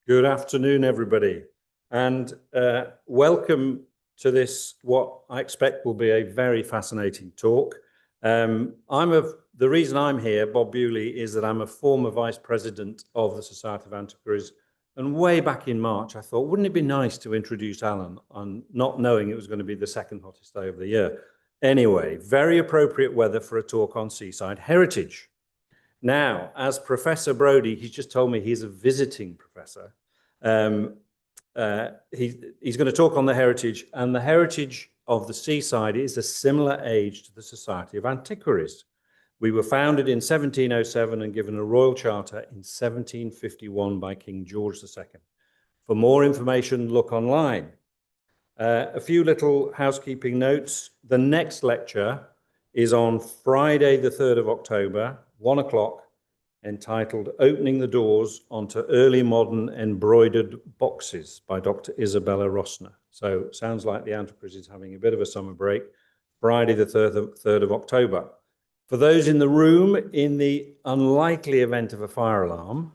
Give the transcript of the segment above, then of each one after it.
Good afternoon, everybody, and welcome to this, what I expect will be a very fascinating talk. The reason I'm here, Bob Bewley, is that I'm a former vice president of the Society of Antiquaries, and way back in March, I thought, wouldn't it be nice to introduce Allan, on not knowing it was going to be the second hottest day of the year. Anyway, very appropriate weather for a talk on seaside heritage. Now, as Professor Brodie, he's just told me he's a visiting professor. He's going to talk on the heritage, and the heritage of the seaside is a similar age to the Society of Antiquaries. We were founded in 1707 and given a royal charter in 1751 by King George II. For more information, look online. A few little housekeeping notes. The next lecture is on Friday, the 3rd of October, 1 o'clock, entitled Opening the Doors onto Early Modern Embroidered Boxes by Dr. Isabella Rossner. So sounds like the Antiquaries is having a bit of a summer break. Friday, the 3rd of October. For those in the room, in the unlikely event of a fire alarm,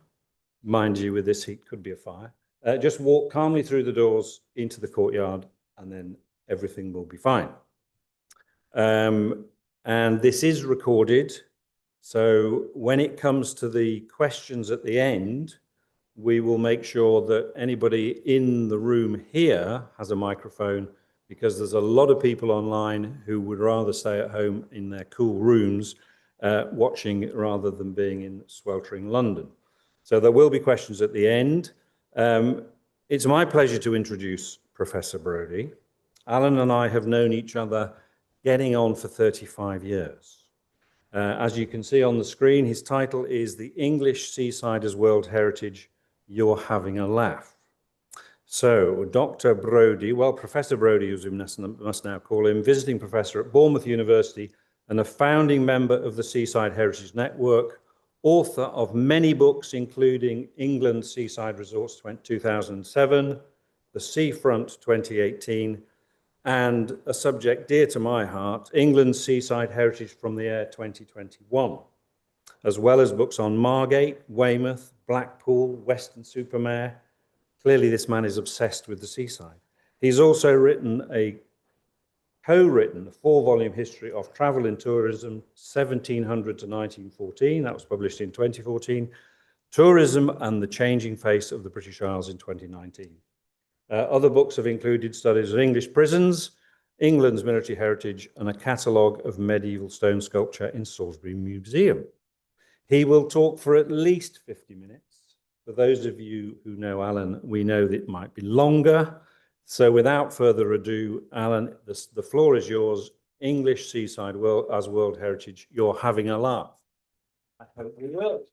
mind you, with this heat could be a fire, just walk calmly through the doors into the courtyard and then everything will be fine. And this is recorded. So when it comes to the questions at the end, we will make sure that anybody in the room here has a microphone, because there's a lot of people online who would rather stay at home in their cool rooms watching rather than being in sweltering London. So there will be questions at the end. It's my pleasure to introduce Professor Brodie. Allan and I have known each other getting on for 35 years. As you can see on the screen, his title is The English Seaside as World Heritage, You're Having a Laugh. So, Dr. Brodie, well, Professor Brodie, as we must now call him, visiting professor at Bournemouth University and a founding member of the Seaside Heritage Network, author of many books, including England Seaside Resorts 2007, The Seafront 2018, and a subject dear to my heart, England's Seaside Heritage from the Air 2021, as well as books on Margate, Weymouth, Blackpool, Weston-super-Mare. Clearly this man is obsessed with the seaside. He's also co-written a 4-volume history of travel and tourism, 1700 to 1914, that was published in 2014, Tourism and the Changing Face of the British Isles in 2019. Other books have included studies of English prisons, England's military heritage, and a catalogue of medieval stone sculpture in Salisbury Museum. He will talk for at least 50 minutes. For those of you who know Allan, we know that it might be longer. So without further ado, Allan, the floor is yours. English Seaside as World Heritage, you're having a laugh. I hope you will.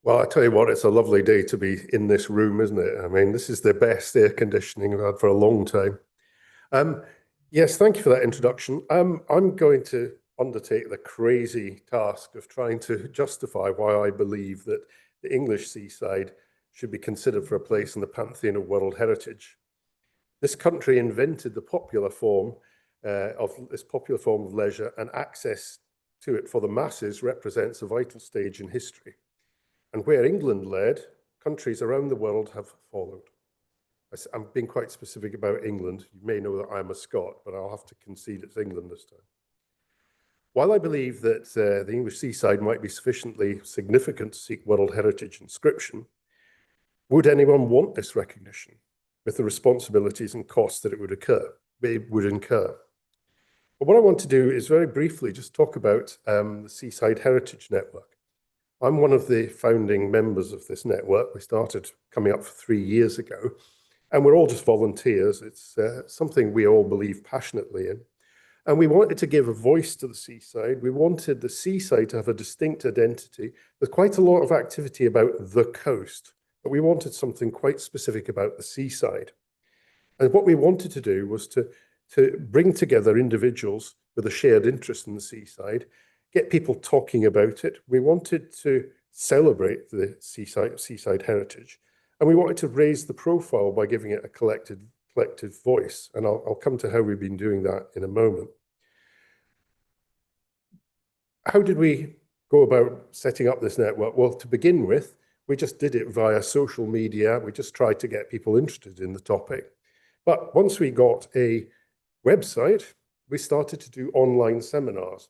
Well, I tell you what, it's a lovely day to be in this room, isn't it? I mean, this is the best air conditioning I've had for a long time. Yes, thank you for that introduction. I'm going to undertake the crazy task of trying to justify why I believe that the English seaside should be considered for a place in the pantheon of World Heritage. This country invented the popular form of leisure, and access to it for the masses represents a vital stage in history. And where England led, countries around the world have followed. I'm being quite specific about England. You may know that I'm a Scot, but I'll have to concede it's England this time. While I believe that the English seaside might be sufficiently significant to seek World Heritage inscription, would anyone want this recognition with the responsibilities and costs that it would incur? But what I want to do is very briefly just talk about the Seaside Heritage Network. I'm one of the founding members of this network. We started coming up for 3 years ago, and we're all just volunteers. It's something we all believe passionately in. And we wanted to give a voice to the seaside. We wanted the seaside to have a distinct identity. There's quite a lot of activity about the coast, but we wanted something quite specific about the seaside. And what we wanted to do was to bring together individuals with a shared interest in the seaside, get people talking about it. We wanted to celebrate the seaside heritage, and we wanted to raise the profile by giving it a collective voice. And I'll come to how we've been doing that in a moment. How did we go about setting up this network? Well, to begin with, we just did it via social media. We just tried to get people interested in the topic. But once we got a website, we started to do online seminars.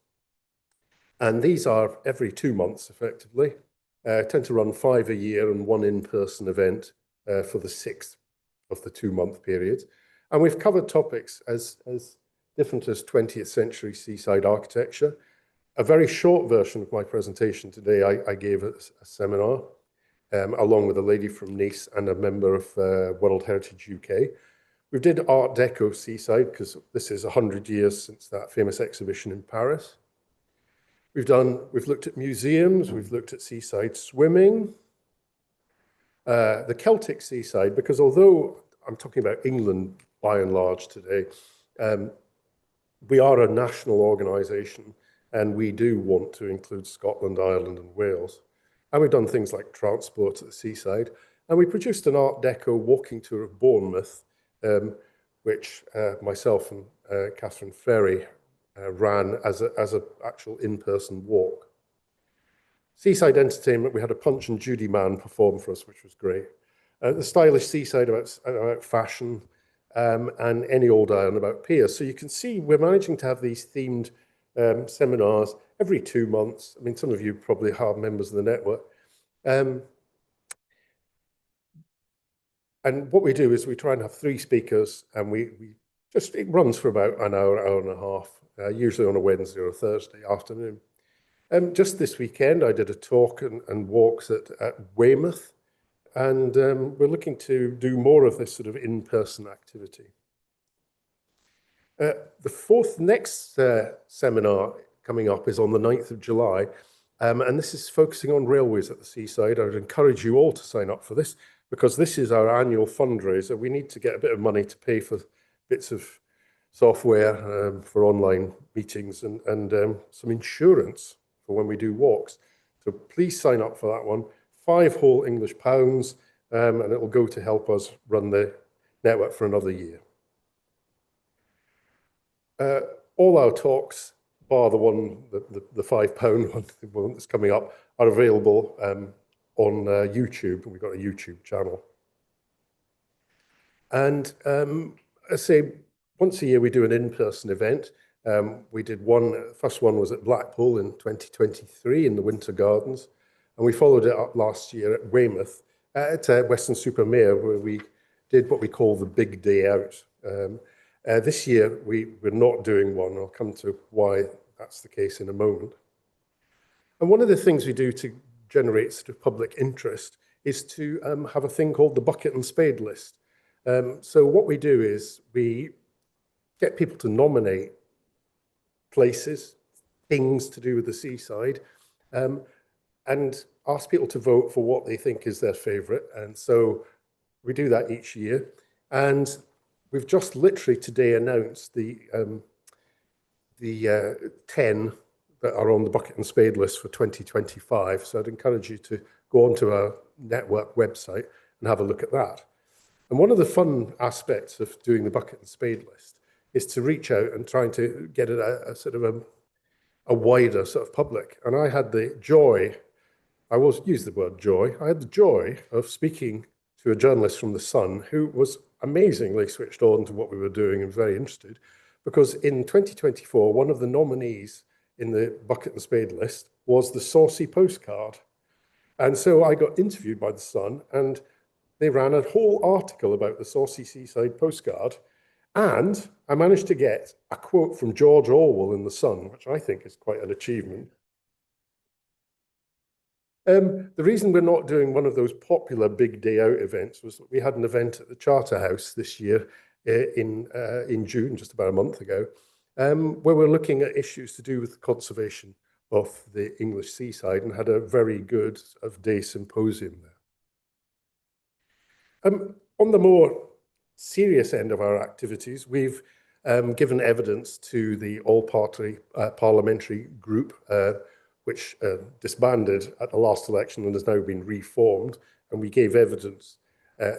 And these are every 2 months, effectively. Tend to run 5 a year and 1 in-person event for the 6th of the 2-month period. And we've covered topics as different as 20th century seaside architecture. A very short version of my presentation today, I gave a seminar along with a lady from Nice and a member of World Heritage UK. We did Art Deco Seaside because this is 100 years since that famous exhibition in Paris. We've looked at museums, we've looked at seaside swimming, the Celtic seaside, because although I'm talking about England by and large today, we are a national organisation and we do want to include Scotland, Ireland and Wales. And we've done things like transport at the seaside. And we produced an Art Deco walking tour of Bournemouth, which myself and Catherine Ferry ran as an actual in-person walk. Seaside entertainment, we had a Punch and Judy man perform for us, which was great. The stylish seaside about fashion, and any old iron about piers. So you can see we're managing to have these themed seminars every 2 months. I mean, some of you probably are members of the network. And what we do is we try and have 3 speakers, and it runs for about an hour, hour and a half, usually on a Wednesday or a Thursday afternoon. Just this weekend, I did a talk and walks at Weymouth, and we're looking to do more of this sort of in-person activity. The 4th next seminar coming up is on the 9th of July, and this is focusing on railways at the seaside. I would encourage you all to sign up for this, because this is our annual fundraiser. We need to get a bit of money to pay for bits of software for online meetings and some insurance for when we do walks. So please sign up for that one. 5 whole English pounds, and it will go to help us run the network for another year. All our talks, bar the one, the £5 one, the one that's coming up, are available on YouTube, and we've got a YouTube channel. And I say once a year we do an in-person event. We did one, first one was at Blackpool in 2023 in the Winter Gardens, and we followed it up last year at Weymouth at Weston-super-Mare, where we did what we call the big day out. This year we're not doing one. I'll come to why that's the case in a moment. And one of the things we do to generate sort of public interest is to have a thing called the bucket and spade list. So what we do is we get people to nominate places, things to do with the seaside, and ask people to vote for what they think is their favourite. And so we do that each year. And we've just literally today announced the 10 that are on the bucket and spade list for 2025. So I'd encourage you to go onto our network website and have a look at that. And one of the fun aspects of doing the bucket and spade list is to reach out and trying to get a sort of a wider sort of public. And I had the joy, I will use the word joy, I had the joy of speaking to a journalist from The Sun who was amazingly switched on to what we were doing and very interested, because in 2024, one of the nominees in the bucket and spade list was the saucy postcard. And so I got interviewed by The Sun, and they ran a whole article about the saucy seaside postcard. And I managed to get a quote from George Orwell in The Sun, which I think is quite an achievement. The reason we're not doing one of those popular big day out events was that we had an event at the Charterhouse this year in June, just about a month ago, where we're looking at issues to do with the conservation of the English seaside, and had a very good day symposium there. On the more serious end of our activities, we've given evidence to the all-party parliamentary group, which disbanded at the last election and has now been reformed, and we gave evidence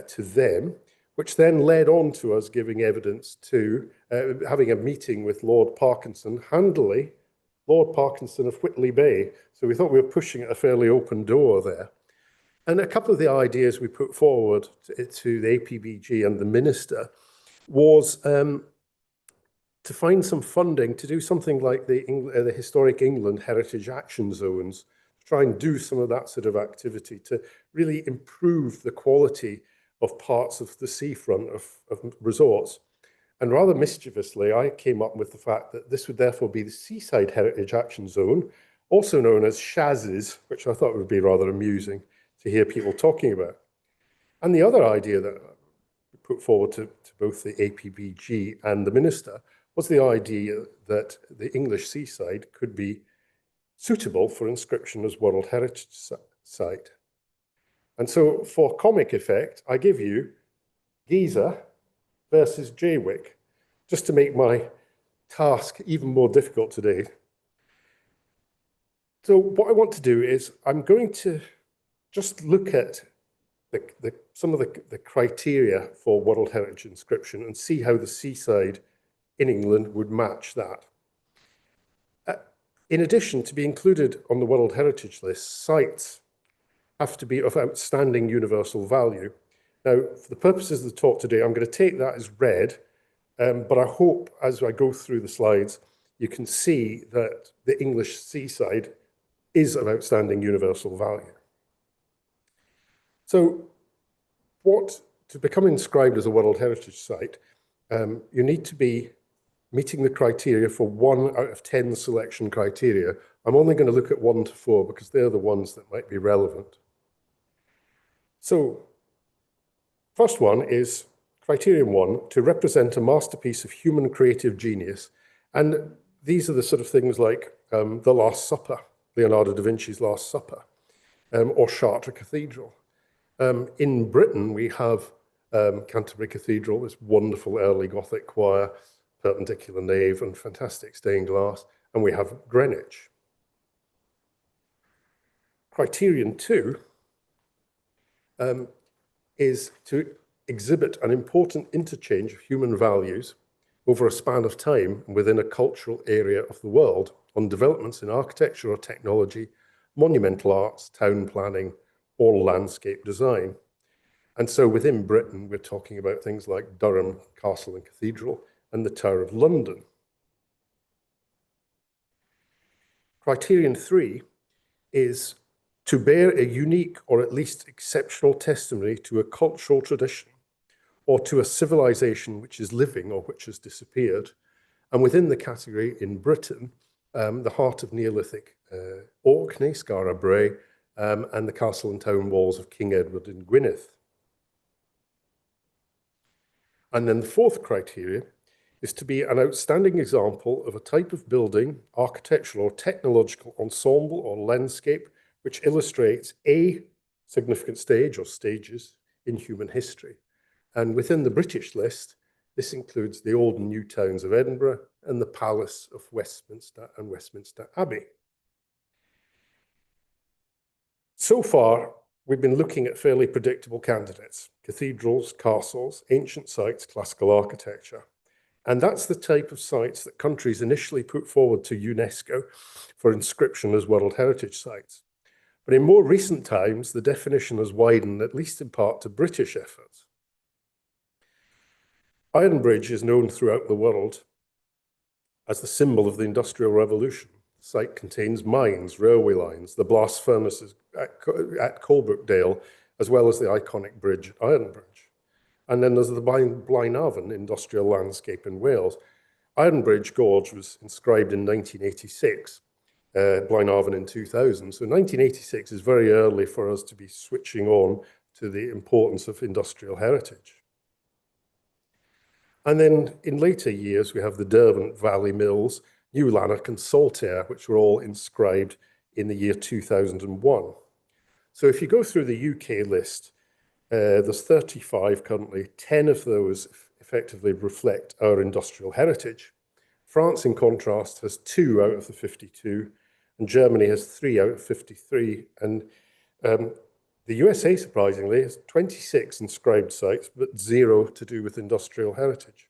to them, which then led on to us giving evidence to having a meeting with Lord Parkinson handily Lord Parkinson of Whitley Bay. So we thought we were pushing at a fairly open door there. And a couple of the ideas we put forward to the APBG and the Minister was to find some funding to do something like the Historic England Heritage Action Zones, to try and do some of that sort of activity to really improve the quality of parts of the seafront of resorts. And rather mischievously, I came up with the fact that this would therefore be the Seaside Heritage Action Zone, also known as SHAZs, which I thought would be rather amusing to hear people talking about. And the other idea that we put forward to both the APBG and the Minister was the idea that the English seaside could be suitable for inscription as World Heritage Site. And so for comic effect, I give you Giza versus Jaywick, just to make my task even more difficult today. So what I want to do is I'm going to just look at some of the criteria for World Heritage inscription and see how the seaside in England would match that. In addition, to be included on the World Heritage list, sites have to be of outstanding universal value. Now, for the purposes of the talk today, I'm going to take that as read, but I hope as I go through the slides, you can see that the English seaside is of outstanding universal value. So to become inscribed as a World Heritage Site, you need to be meeting the criteria for 1 out of 10 selection criteria. I'm only going to look at 1 to 4 because they're the ones that might be relevant. So, first one is criterion 1, to represent a masterpiece of human creative genius. And these are the sort of things like The Last Supper, Leonardo da Vinci's Last Supper, or Chartres Cathedral. In Britain, we have Canterbury Cathedral, this wonderful early Gothic choir, perpendicular nave and fantastic stained glass, and we have Greenwich. Criterion 2 is to exhibit an important interchange of human values over a span of time within a cultural area of the world on developments in architecture or technology, monumental arts, town planning, or landscape design. And so within Britain, we're talking about things like Durham Castle and Cathedral and the Tower of London. Criterion 3 is to bear a unique or at least exceptional testimony to a cultural tradition or to a civilization which is living or which has disappeared. And within the category in Britain, the heart of Neolithic Orkney, Skara Brae, and the castle and town walls of King Edward in Gwynedd. And then the fourth criteria is to be an outstanding example of a type of building, architectural or technological ensemble or landscape which illustrates a significant stage or stages in human history. And within the British list, this includes the old and new towns of Edinburgh and the Palace of Westminster and Westminster Abbey. So far, we've been looking at fairly predictable candidates: cathedrals, castles, ancient sites, classical architecture. And that's the type of sites that countries initially put forward to UNESCO for inscription as World Heritage Sites. But in more recent times, the definition has widened, at least in part, to British efforts. Iron Bridge is known throughout the world as the symbol of the Industrial Revolution. The site contains mines, railway lines, the blast furnaces at Coalbrookdale, as well as the iconic bridge at Iron Bridge. And then there's the Blaenavon industrial landscape in Wales. Iron Bridge Gorge was inscribed in 1986, Blaenavon in 2000. So 1986 is very early for us to be switching on to the importance of industrial heritage. And then in later years, we have the Derwent Valley Mills, New Lanark and Saltaire, which were all inscribed in the year 2001. So if you go through the UK list, there's 35 currently. 10 of those effectively reflect our industrial heritage. France, in contrast, has 2 out of the 52, and Germany has 3 out of 53. And the USA, surprisingly, has 26 inscribed sites, but 0 to do with industrial heritage.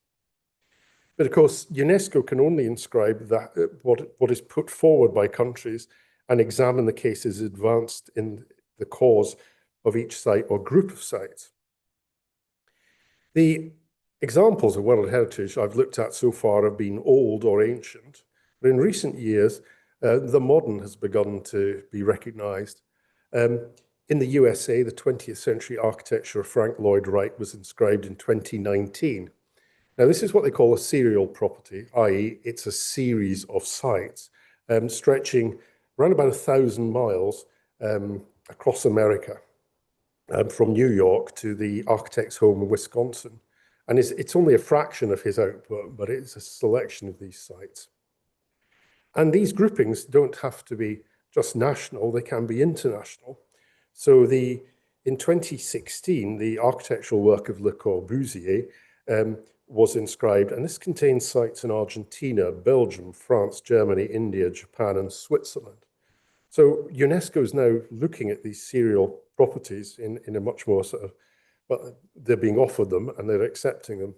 But of course, UNESCO can only inscribe that what is put forward by countries and examine the cases advanced in the cause of each site or group of sites. The examples of World Heritage I've looked at so far have been old or ancient, but in recent years, the modern has begun to be recognised. In the USA, the 20th century architecture of Frank Lloyd Wright was inscribed in 2019. Now, this is what they call a serial property, i.e. it's a series of sites stretching around about 1,000 miles across America, from New York to the architect's home in Wisconsin. And it's only a fraction of his output, but it's a selection of these sites. And these groupings don't have to be just national, they can be international. So in 2016, the architectural work of Le Corbusier was inscribed, and this contains sites in Argentina, Belgium, France, Germany, India, Japan, and Switzerland. So UNESCO is now looking at these serial properties in a much more sort of, well, they're being offered them and they're accepting them.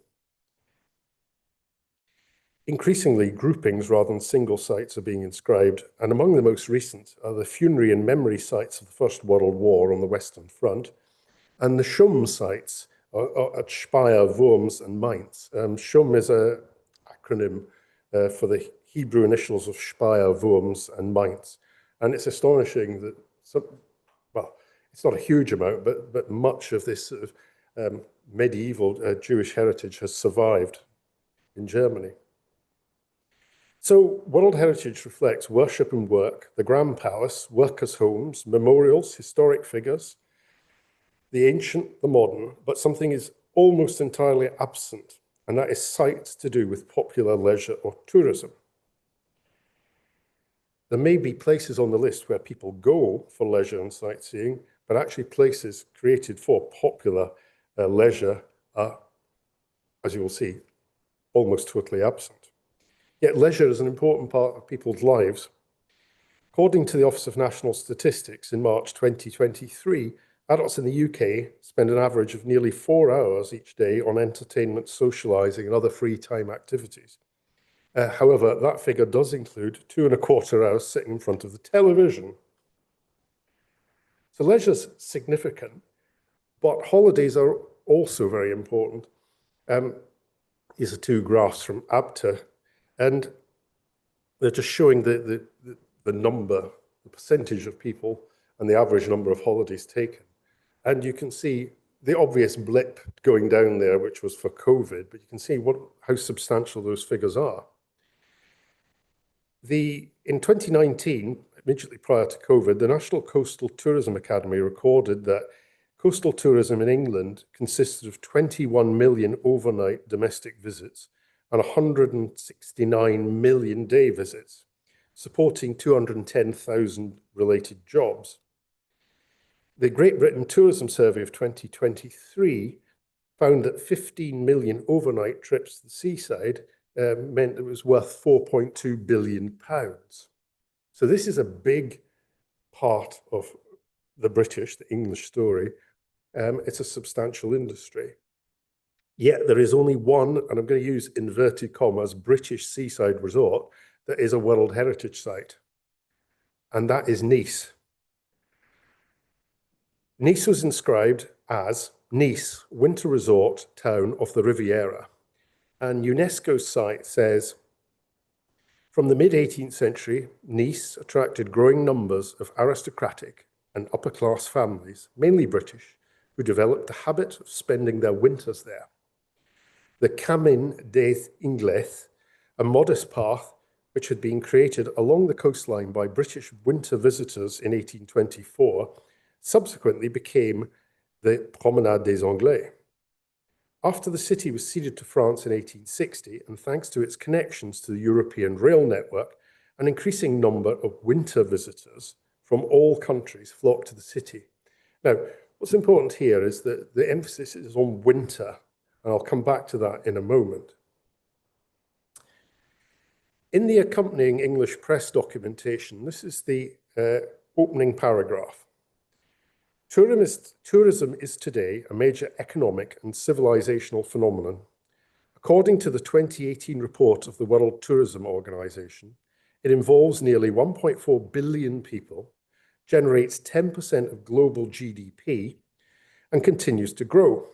Increasingly, groupings rather than single sites are being inscribed, and among the most recent are the funerary and memory sites of the First World War on the Western Front, and the Schum sites at Speyer, Worms, and Mainz. Schum is an acronym for the Hebrew initials of Speyer, Worms, and Mainz. And it's astonishing that, well, it's not a huge amount, but much of this sort of medieval Jewish heritage has survived in Germany. So World Heritage reflects worship and work, the Grand Palace, workers' homes, memorials, historic figures, the ancient, the modern, but something is almost entirely absent, and that is sites to do with popular leisure or tourism. There may be places on the list where people go for leisure and sightseeing, but actually places created for popular leisure are, as you will see, almost totally absent. Yet leisure is an important part of people's lives. According to the Office of National Statistics, in March 2023, adults in the UK spend an average of nearly 4 hours each day on entertainment, socialising, and other free time activities. However, that figure does include 2¼ hours sitting in front of the television. So leisure's significant, but holidays are also very important. These are two graphs from ABTA, and they're just showing the number, the percentage of people and the average number of holidays taken. And you can see the obvious blip going down there, which was for COVID, but you can see how substantial those figures are. In 2019, immediately prior to COVID, the National Coastal Tourism Academy recorded that coastal tourism in England consisted of 21 million overnight domestic visits and 169 million day visits, supporting 210,000 related jobs. The Great Britain Tourism Survey of 2023 found that 15 million overnight trips to the seaside meant it was worth £4.2 billion. So this is a big part of the English story. It's a substantial industry. Yet there is only one, and I'm going to use inverted commas, British seaside resort that is a World Heritage Site, and that is Nice. Nice was inscribed as Nice, winter resort town of the Riviera. And UNESCO's site says, from the mid-18th century, Nice attracted growing numbers of aristocratic and upper-class families, mainly British, who developed the habit of spending their winters there. The Camin des Ingles, a modest path which had been created along the coastline by British winter visitors in 1824, subsequently became the Promenade des Anglais. After the city was ceded to France in 1860, and thanks to its connections to the European rail network, an increasing number of winter visitors from all countries flocked to the city. Now, what's important here is that the emphasis is on winter, and I'll come back to that in a moment. In the accompanying English press documentation, this is the opening paragraph. Tourism is today a major economic and civilizational phenomenon. A According to the 2018 report of the World Tourism Organization, it involves nearly 1.4 billion people, generates 10% of global GDP, and continues to grow.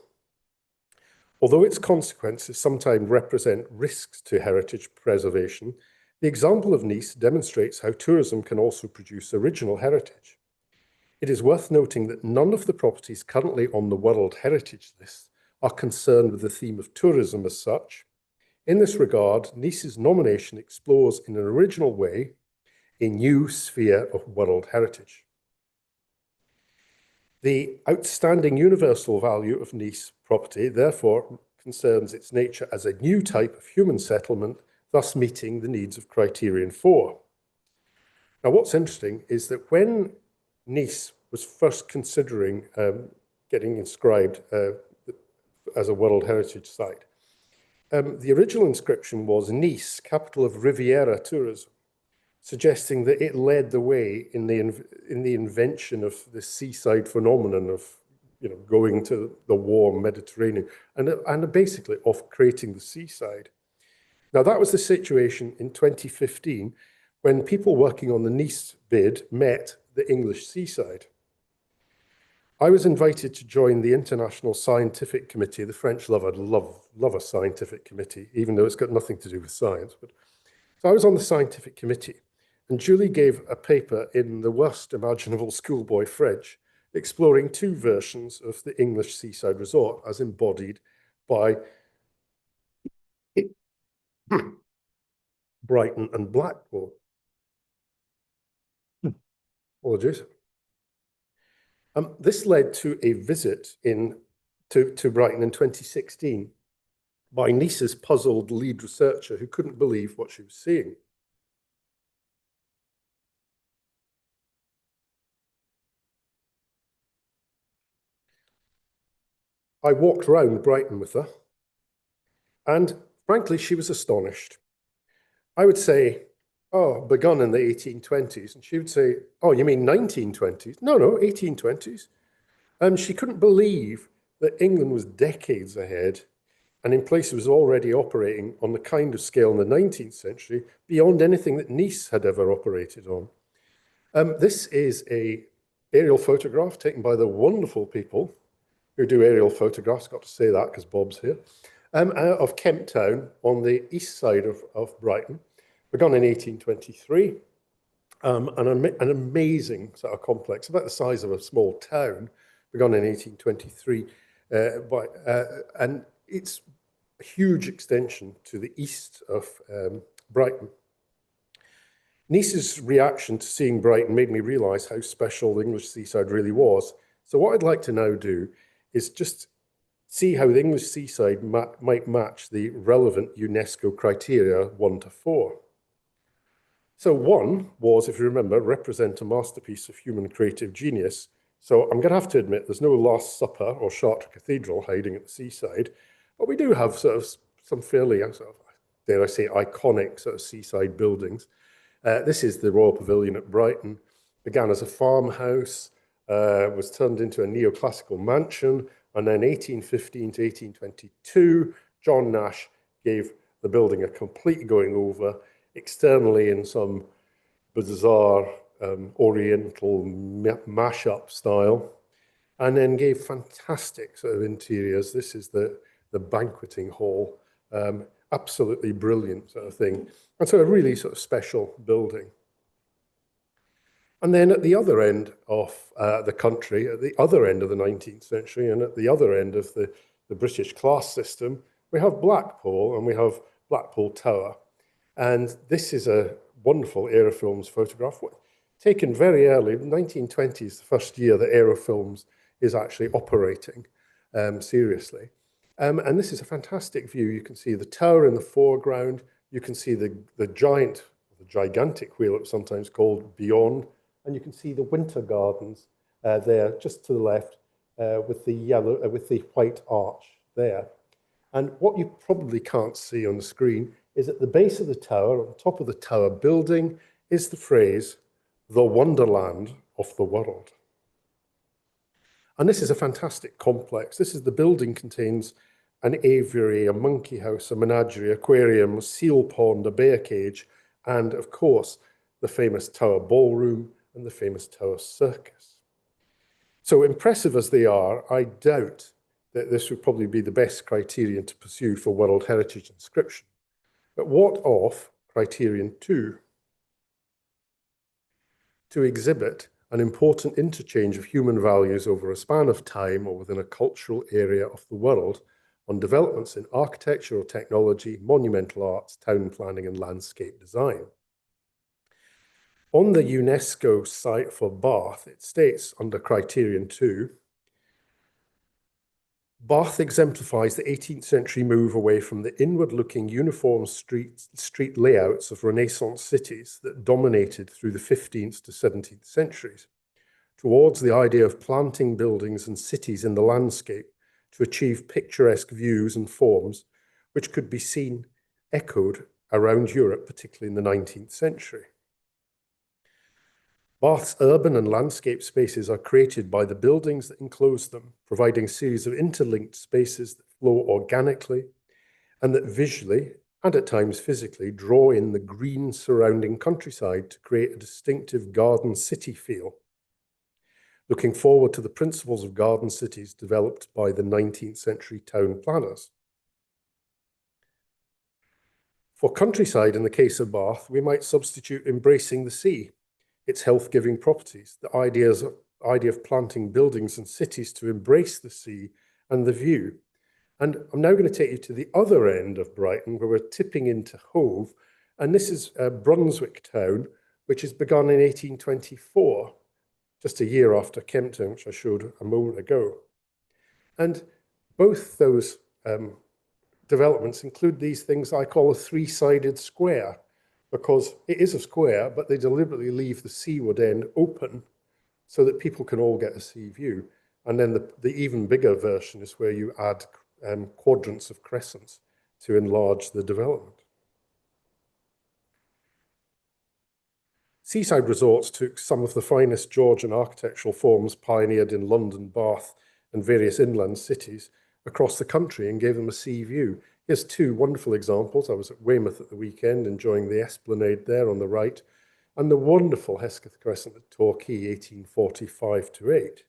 Although its consequences sometimes represent risks to heritage preservation, the example of Nice demonstrates how tourism can also produce original heritage. It is worth noting that none of the properties currently on the World Heritage List are concerned with the theme of tourism as such. In this regard, Nice's nomination explores in an original way a new sphere of world heritage. The outstanding universal value of Nice property therefore concerns its nature as a new type of human settlement, thus meeting the needs of criterion 4. Now, what's interesting is that when Nice was first considering getting inscribed as a World Heritage Site, the original inscription was Nice, capital of Riviera tourism, suggesting that it led the way in the invention of the seaside phenomenon of going to the warm Mediterranean and basically of creating the seaside. Now, that was the situation in 2015 when people working on the Nice bid met the English seaside. I was invited to join the International Scientific Committee. The French love a scientific committee, even though it's got nothing to do with science. So I was on the scientific committee, and Julie gave a paper in the worst imaginable schoolboy French, exploring two versions of the English seaside resort as embodied by Brighton and Blackpool. Apologies. This led to a visit to Brighton in 2016 by Nice's puzzled lead researcher who couldn't believe what she was seeing. I walked around Brighton with her, and frankly, she was astonished. I would say, oh, begun in the 1820s, and she would say, oh, you mean 1920s? No, 1820s. And she couldn't believe that England was decades ahead and in places was already operating on the kind of scale in the 19th century beyond anything that Nice had ever operated on. This is an aerial photograph taken by the wonderful people who do aerial photographs, got to say that because Bob's here, of Kemp Town on the east side of Brighton, begun in 1823, an amazing sort of complex, about the size of a small town, begun in 1823, and it's a huge extension to the east of Brighton. Nice's reaction to seeing Brighton made me realise how special the English seaside really was. So what I'd like to now do is just see how the English seaside might match the relevant UNESCO criteria 1 to 4. So 1 was, if you remember, represent a masterpiece of human creative genius. So I'm going to have to admit there's no Last Supper or Chartres Cathedral hiding at the seaside, but we do have sort of some fairly, dare I say, iconic sort of seaside buildings. This is the Royal Pavilion at Brighton. Began as a farmhouse, was turned into a neoclassical mansion, and then 1815 to 1822, John Nash gave the building a complete going over, externally in some bizarre oriental mash-up style, and then gave fantastic sort of interiors. This is the banqueting hall, absolutely brilliant sort of thing. And so a really sort of special building. And then at the other end of the country, at the other end of the 19th century, and at the other end of the British class system, we have Blackpool, and we have Blackpool Tower. And this is a wonderful Aerofilms photograph, taken very early. 1920 is the first year that Aerofilms is actually operating seriously. And this is a fantastic view. You can see the tower in the foreground. You can see the gigantic wheel, it's sometimes called, beyond. And you can see the winter gardens there, just to the left, with the white arch there. And what you probably can't see on the screen is at the base of the tower, on top of the tower building, is the phrase, "the wonderland of the world." And this is a fantastic complex. The building contains an aviary, a monkey house, a menagerie, aquarium, a seal pond, a bear cage, and of course, the famous Tower Ballroom and the famous Tower Circus. So impressive as they are, I doubt that this would probably be the best criterion to pursue for World Heritage inscription. But what of criterion 2? To exhibit an important interchange of human values over a span of time or within a cultural area of the world on developments in architectural technology, monumental arts, town planning, and landscape design. On the UNESCO site for Bath, it states under criterion 2, Bath exemplifies the 18th century move away from the inward-looking uniform street layouts of Renaissance cities that dominated through the 15th to 17th centuries, towards the idea of planting buildings and cities in the landscape to achieve picturesque views and forms which could be seen echoed around Europe, particularly in the 19th century. Bath's urban and landscape spaces are created by the buildings that enclose them, providing a series of interlinked spaces that flow organically and that visually, and at times physically, draw in the green surrounding countryside to create a distinctive garden city feel. Looking forward to the principles of garden cities developed by the 19th century town planners. For countryside, in the case of Bath, we might substitute embracing the sea, its health-giving properties, the idea of planting buildings and cities to embrace the sea and the view. And I'm now going to take you to the other end of Brighton, where we're tipping into Hove, and this is Brunswick Town, which is begun in 1824, just a year after Kempton, which I showed a moment ago. And both those developments include these things I call a three-sided square, because it is a square, but they deliberately leave the seaward end open so that people can all get a sea view. And then the even bigger version is where you add quadrants of crescents to enlarge the development. Seaside resorts took some of the finest Georgian architectural forms pioneered in London, Bath, and various inland cities across the country and gave them a sea view. Here's two wonderful examples. I was at Weymouth at the weekend, enjoying the esplanade there on the right, and the wonderful Hesketh Crescent at Torquay, 1845 to 8.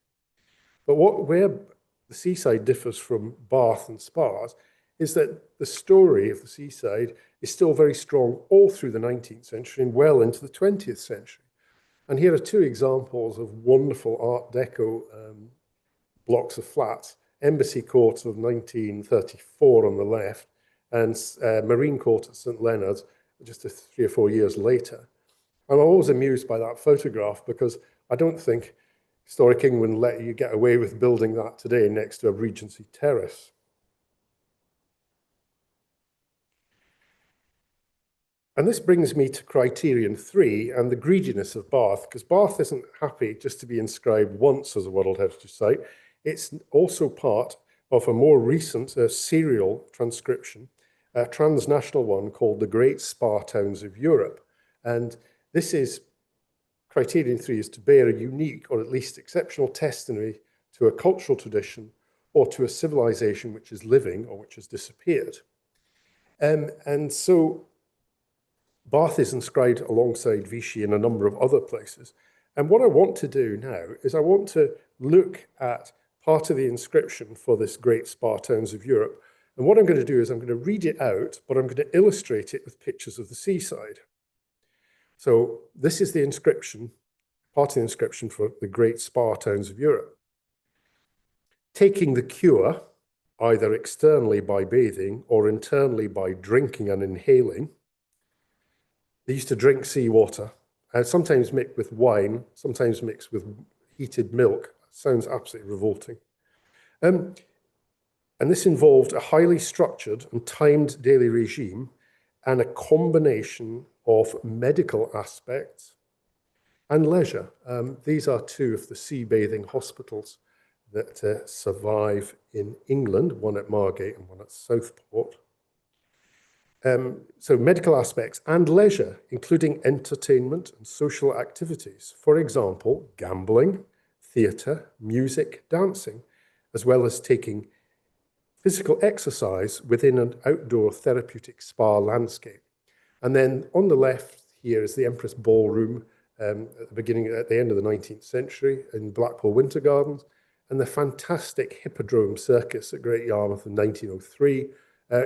But where the seaside differs from Bath and Spas is that the story of the seaside is still very strong all through the 19th century and well into the 20th century. And here are two examples of wonderful Art Deco blocks of flats. Embassy Court of 1934 on the left, and Marine Court at St Leonard's just 3 or 4 years later. I'm always amused by that photograph because I don't think historic England let you get away with building that today next to a Regency terrace. And this brings me to criterion 3 and the greediness of Bath, because Bath isn't happy just to be inscribed once as a World Heritage Site. It's also part of a more recent serial transcription, a transnational one called the Great Spa Towns of Europe. And this is, criterion 3 is to bear a unique or at least exceptional testimony to a cultural tradition or to a civilization which is living or which has disappeared. And so Bath is inscribed alongside Vichy in a number of other places. And what I want to do now is I want to look at part of the inscription for this Great Spa Towns of Europe. And what I'm going to do is I'm going to read it out, but I'm going to illustrate it with pictures of the seaside. So this is the inscription, part of the inscription for the Great Spa Towns of Europe. Taking the cure, either externally by bathing or internally by drinking and inhaling. They used to drink seawater, sometimes mixed with wine, sometimes mixed with heated milk. Sounds absolutely revolting. And this involved a highly structured and timed daily regime and a combination of medical aspects and leisure. These are two of the sea bathing hospitals that survive in England, one at Margate and one at Southport. So medical aspects and leisure, including entertainment and social activities. For example, gambling, theatre, music, dancing, as well as taking physical exercise within an outdoor therapeutic spa landscape. And then on the left here is the Empress Ballroom at the end of the 19th century in Blackpool Winter Gardens, and the fantastic Hippodrome Circus at Great Yarmouth in 1903,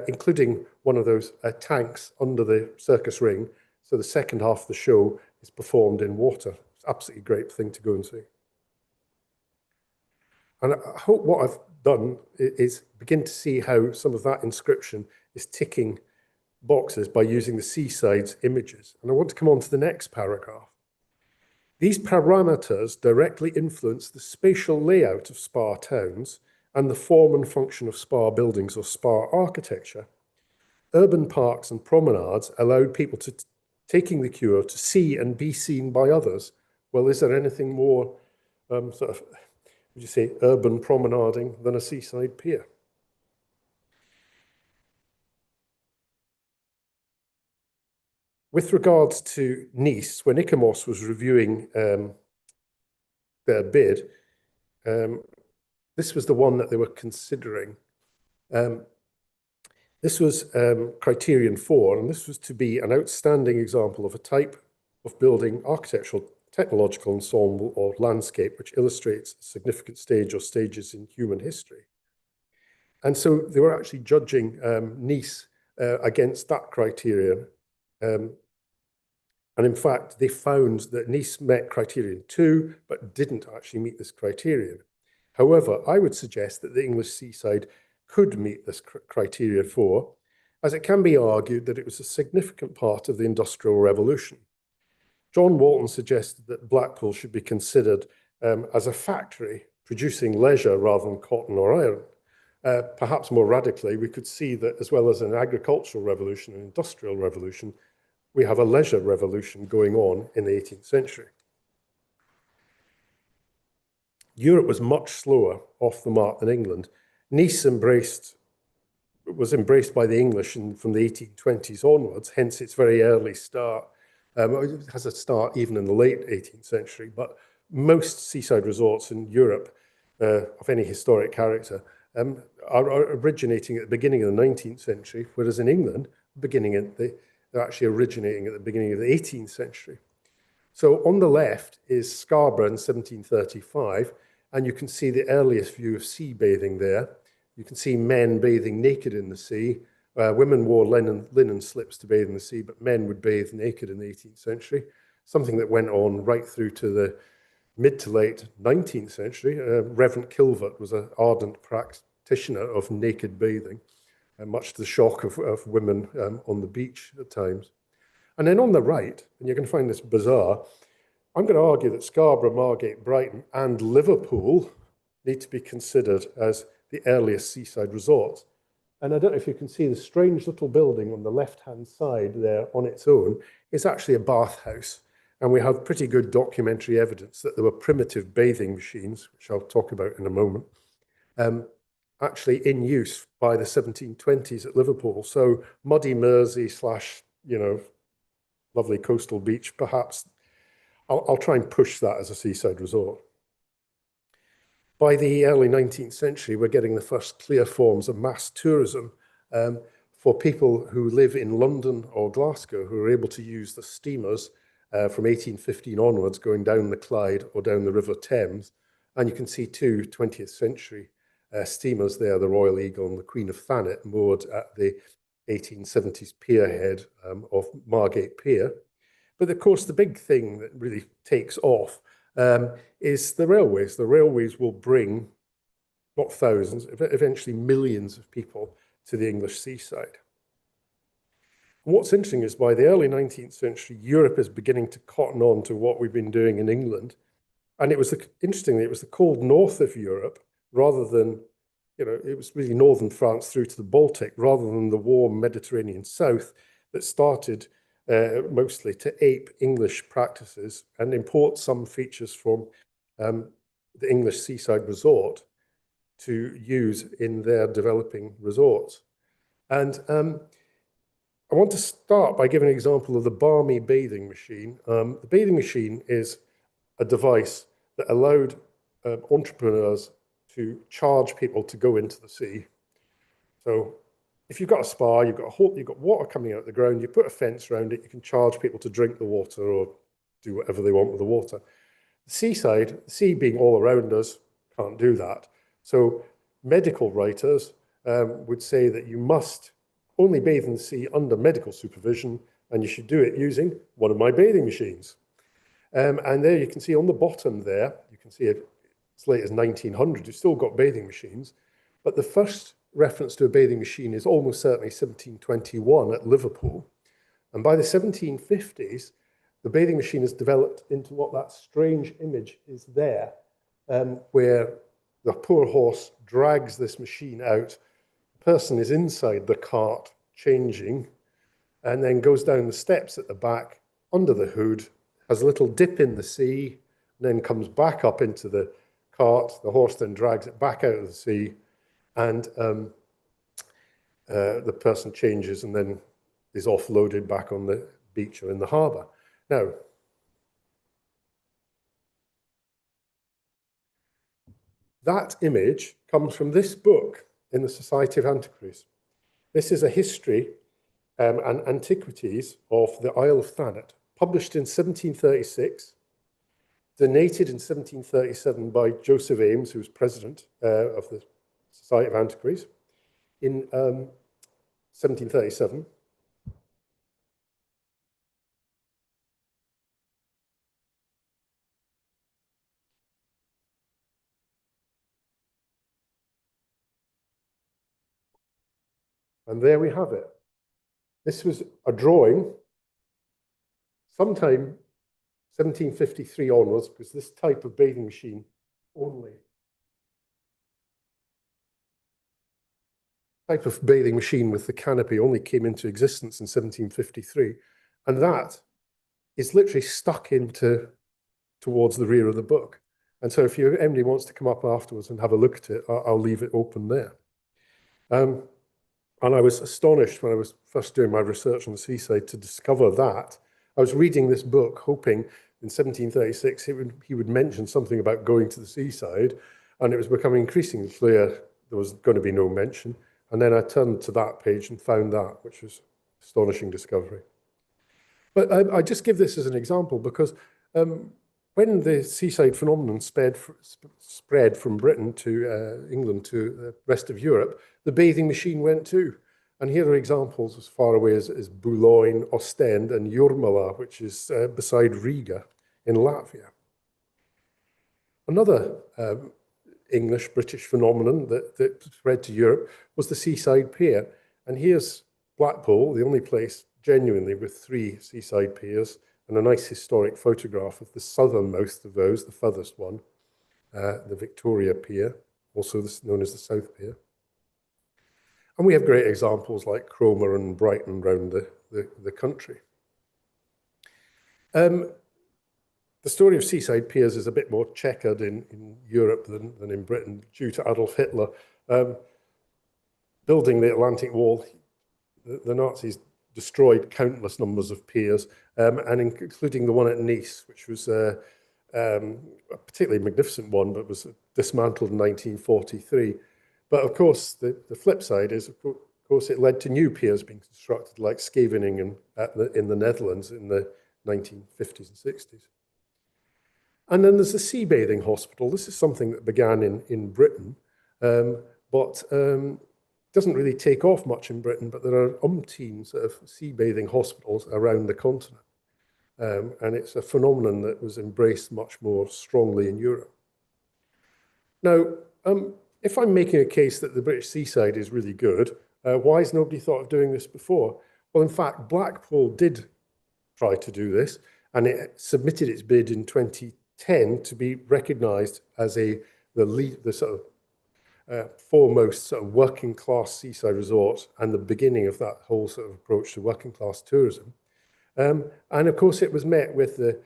including one of those tanks under the circus ring. So the second half of the show is performed in water. It's an absolutely great thing to go and see. And I hope what I've done is begin to see how some of that inscription is ticking boxes by using the Seaside's images. And I want to come on to the next paragraph. These parameters directly influence the spatial layout of spa towns and the form and function of spa buildings or spa architecture. Urban parks and promenades allowed people to taking the cure to see and be seen by others. Well, is there anything more sort of, would you say, urban promenading than a seaside pier? With regards to Nice, when Icamos was reviewing their bid, this was the one that they were considering. This was criterion 4, and this was to be an outstanding example of a type of building, architectural, technological ensemble or landscape which illustrates a significant stage or stages in human history. And so they were actually judging Nice against that criterion. And in fact, they found that Nice met criterion 2, but didn't actually meet this criterion. However, I would suggest that the English seaside could meet this criteria 4, as it can be argued that it was a significant part of the Industrial Revolution. John Walton suggested that Blackpool should be considered as a factory producing leisure rather than cotton or iron. Perhaps more radically, we could see that as well as an agricultural revolution, an industrial revolution, we have a leisure revolution going on in the 18th century. Europe was much slower off the mark than England. Nice was embraced by the English from the 1820s onwards, hence its very early start. It has a start even in the late 18th century, but most seaside resorts in Europe of any historic character are originating at the beginning of the 19th century, whereas in England, they're actually originating at the beginning of the 18th century. So on the left is Scarborough in 1735, and you can see the earliest view of sea bathing there. You can see men bathing naked in the sea. Women wore linen slips to bathe in the sea, but men would bathe naked in the 18th century, something that went on right through to the mid to late 19th century. Reverend Kilvert was an ardent practitioner of naked bathing, much to the shock of women on the beach at times. And then on the right, and you're going to find this bizarre, I'm going to argue that Scarborough, Margate, Brighton and Liverpool need to be considered as the earliest seaside resorts. And I don't know if you can see the strange little building on the left-hand side there on its own is actually a bathhouse. And we have pretty good documentary evidence that there were primitive bathing machines, which I'll talk about in a moment, actually in use by the 1720s at Liverpool. So muddy Mersey / lovely coastal beach, perhaps. I'll try and push that as a seaside resort. By the early 19th century, we're getting the first clear forms of mass tourism for people who live in London or Glasgow, who are able to use the steamers from 1815 onwards, going down the Clyde or down the River Thames. And you can see two 20th century steamers there, the Royal Eagle and the Queen of Thanet, moored at the 1870s pier head of Margate Pier. But of course, the big thing that really takes off is the railways. The railways will bring, not thousands, eventually millions of people to the English seaside. And what's interesting is by the early 19th century, Europe is beginning to cotton on to what we've been doing in England. And interestingly, it was the cold north of Europe, rather than, it was really northern France through to the Baltic, rather than the warm Mediterranean south, that started mostly to ape English practices and import some features from the English seaside resort to use in their developing resorts. And I want to start by giving an example of the Barmy bathing machine. The bathing machine is a device that allowed entrepreneurs to charge people to go into the sea. So if you've got a spa, you've got water coming out of the ground, you put a fence around it, you can charge people to drink the water or do whatever they want with the water. The seaside, the sea being all around us, can't do that. So medical writers would say that you must only bathe in the sea under medical supervision, and you should do it using one of my bathing machines. And there you can see on the bottom there, you can see it as late as 1900, you've still got bathing machines. But the first reference to a bathing machine is almost certainly 1721 at Liverpool. And by the 1750s, the bathing machine has developed into what that strange image is there, where the poor horse drags this machine out. The person is inside the cart changing, and then goes down the steps at the back under the hood, has a little dip in the sea, then comes back up into the cart. The horse then drags it back out of the sea, and the person changes and then is offloaded back on the beach or in the harbour. Now, that image comes from this book in the Society of Antiquaries. This is a history and antiquities of the Isle of Thanet, published in 1736, donated in 1737 by Joseph Ames, who was president of the Society of Antiquaries, in 1737. And there we have it. This was a drawing sometime 1753 onwards, because this type of bathing machine only. Type of bathing machine with the canopy only came into existence in 1753. And that is literally stuck towards the rear of the book. And so if anybody wants to come up afterwards and have a look at it, I'll leave it open there. And I was astonished when I was first doing my research on the seaside to discover that. I was reading this book hoping in 1736 he would mention something about going to the seaside, and it was becoming increasingly clear there was going to be no mention. And then I turned to that page and found that, which was astonishing discovery. But I just give this as an example because when the seaside phenomenon spread from Britain to England to the rest of Europe, the bathing machine went too. And here are examples as far away as Boulogne, Ostend, and Jurmala, which is beside Riga in Latvia. Another English-British phenomenon that spread to Europe was the seaside pier. And here's Blackpool, the only place genuinely with 3 seaside piers, and a nice historic photograph of the southernmost of those, the furthest one, the Victoria Pier, also known as the South Pier. And we have great examples like Cromer and Brighton around the country. The story of seaside piers is a bit more checkered in Europe than in Britain due to Adolf Hitler. Building the Atlantic Wall, the Nazis destroyed countless numbers of piers, and including the one at Nice, which was a particularly magnificent one, but was dismantled in 1943. But of course, the flip side is, of course, it led to new piers being constructed, like Scheveningen in the Netherlands in the 1950s and 60s. And then there's the sea bathing hospital. This is something that began in Britain, but doesn't really take off much in Britain, but there are umpteens of sea bathing hospitals around the continent. And it's a phenomenon that was embraced much more strongly in Europe. Now, if I'm making a case that the British seaside is really good, why has nobody thought of doing this before? Well, in fact, Blackpool did try to do this, and it submitted its bid in 2010 to be recognised as the sort of foremost sort of working class seaside resort and the beginning of that whole sort of approach to working class tourism. And of course, it was met with the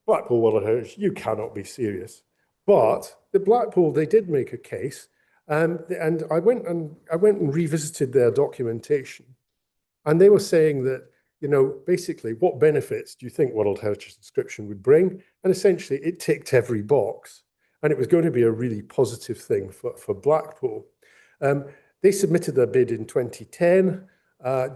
Blackpool World Heritage. You cannot be serious. But the Blackpool, they did make a case, and I went and revisited their documentation, and they were saying that, you know, basically, what benefits do you think World Heritage inscription would bring? And essentially, it ticked every box, and it was going to be a really positive thing for Blackpool. They submitted their bid in 2010,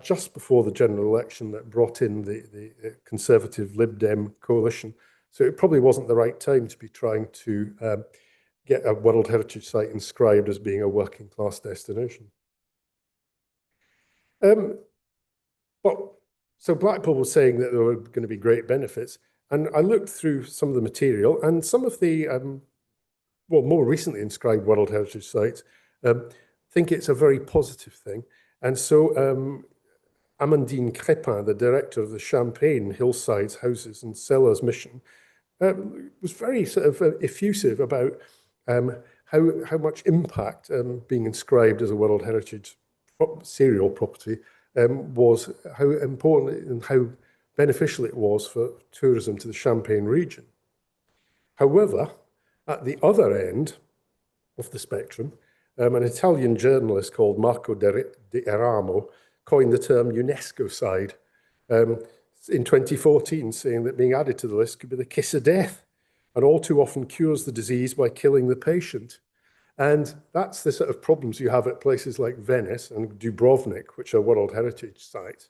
just before the general election that brought in the Conservative Lib Dem coalition. So it probably wasn't the right time to be trying to get a World Heritage Site inscribed as being a working class destination. So Blackpool was saying that there were going to be great benefits, and I looked through some of the material, and some of the more recently inscribed World Heritage Sites think it's a very positive thing. And so Amandine Crépin, the director of the Champagne Hillsides Houses and Cellars Mission, was very sort of effusive about how much impact being inscribed as a World Heritage serial property was, how important and how beneficial it was for tourism to the Champagne region. However, at the other end of the spectrum, an Italian journalist called Marco de Eramo coined the term UNESCO side in 2014, saying that being added to the list could be the kiss of death, and all too often cures the disease by killing the patient. And that's the sort of problems you have at places like Venice and Dubrovnik, which are World Heritage sites.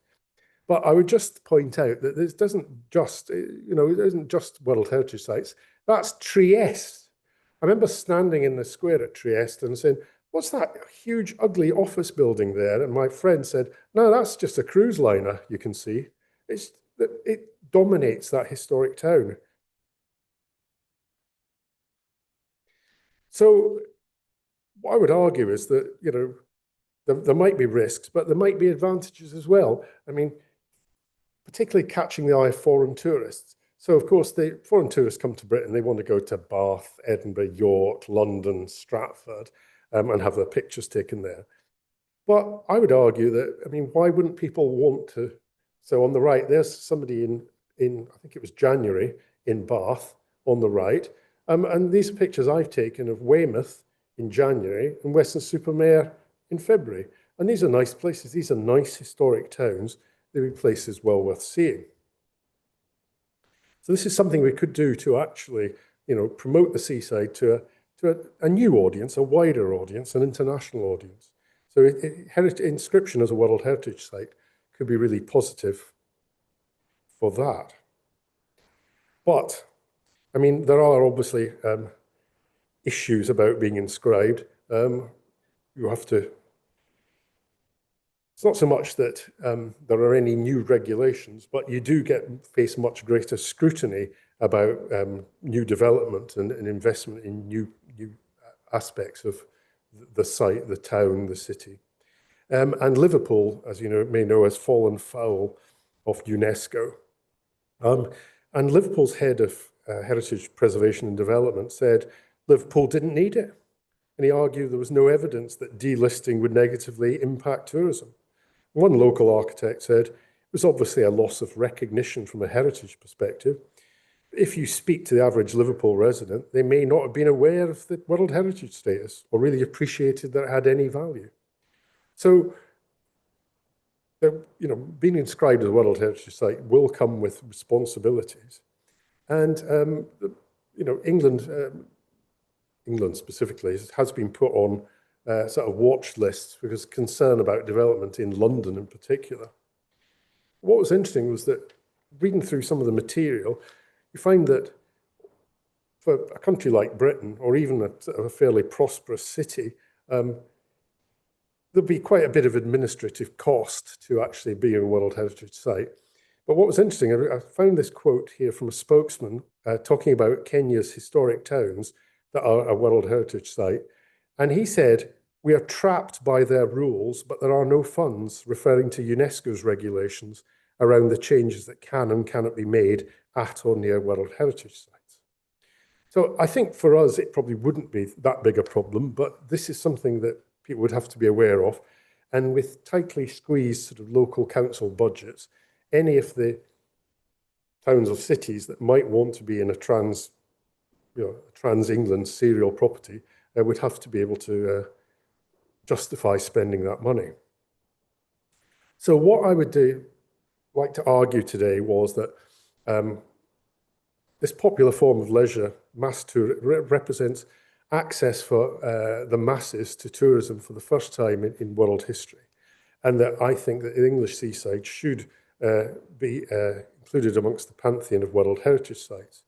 But I would just point out that this doesn't just, it isn't just World Heritage sites. That's Trieste. I remember standing in the square at Trieste and saying, "What's that huge, ugly office building there?" And my friend said, "No, that's just a cruise liner, you can see." It dominates that historic town. So what I would argue is that, there might be risks, but there might be advantages as well. I mean, particularly catching the eye of foreign tourists. So, of course, the foreign tourists come to Britain, they want to go to Bath, Edinburgh, York, London, Stratford, and have their pictures taken there. But I would argue that, I mean, why wouldn't people want to? So on the right, there's somebody in I think it was January, in Bath on the right. And these are pictures I've taken of Weymouth in January and Weston-super-Mare in February. And these are nice places. These are nice historic towns. They'd be places well worth seeing. So this is something we could do to actually, promote the seaside to a new audience, a wider audience, an international audience. So inscription as a World Heritage Site could be really positive for that. But, I mean, there are obviously issues about being inscribed. You have to, it's not so much that there are any new regulations, but you do face much greater scrutiny about new development and investment in new aspects of the site, the town, the city. And Liverpool, as you may know, has fallen foul of UNESCO. And Liverpool's head of Heritage Preservation and Development said Liverpool didn't need it. And he argued there was no evidence that delisting would negatively impact tourism. One local architect said it was obviously a loss of recognition from a heritage perspective. If you speak to the average Liverpool resident, they may not have been aware of the World Heritage status or really appreciated that it had any value. So, being inscribed as a World Heritage Site will come with responsibilities. And, England specifically has been put on sort of watch lists because of concern about development in London in particular. What was interesting was that reading through some of the material, you find that for a country like Britain, or even a fairly prosperous city, there'll be quite a bit of administrative cost to actually be a World Heritage Site. But what was interesting, I found this quote here from a spokesman talking about Kenya's historic towns that are a World Heritage Site. And he said, "We are trapped by their rules, but there are no funds," referring to UNESCO's regulations around the changes that can and cannot be made at or near World Heritage Sites. So I think for us, it probably wouldn't be that big a problem, but this is something that people would have to be aware of. And with tightly squeezed sort of local council budgets, any of the towns or cities that might want to be in a trans-England serial property would have to be able to justify spending that money. So what I would like to argue today was that this popular form of leisure, mass tour, represents access for the masses to tourism for the first time in world history. And that I think that the English seaside should be included amongst the pantheon of World Heritage Sites.